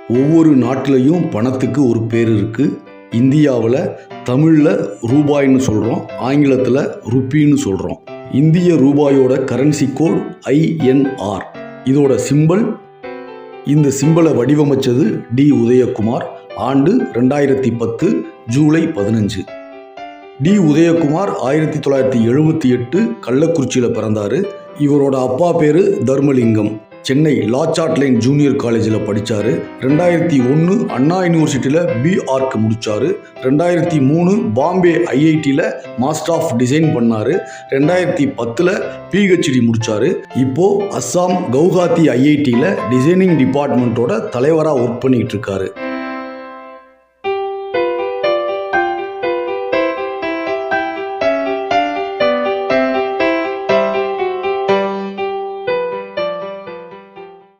ஒவ்வொரு நாட்டிலையும் பணத்துக்கு ஒரு பேர் இருக்குது. இந்தியாவில் தமிழில் ரூபாய்னு சொல்கிறோம், ஆங்கிலத்தில் ருப்பின்னு சொல்கிறோம். இந்திய ரூபாயோட கரன்சி கோட் INR. இதோட சிம்பல், இந்த சிம்பலை வடிவமைச்சது டி. உதயகுமார். ஆண்டு 2010 ஜூலை 15. டி. உதயகுமார் 1978 கள்ளக்குறிச்சியில் பிறந்தார். இவரோட அப்பா பேர் தர்மலிங்கம். சென்னை லாச்சாட்லைன் ஜூனியர் காலேஜில் படித்தார். 2001 அண்ணா யூனிவர்சிட்டியில் BArch முடித்தார். 2003 பாம்பே IITயில் மாஸ்டர் ஆஃப் டிசைன் பண்ணார். 2010 PhD முடித்தார். இப்போது அஸ்ஸாம் கவுஹாத்தி IITயில் டிசைனிங் டிபார்ட்மெண்ட்டோட தலைவராக ஒர்க் பண்ணிகிட்டு இருக்காரு.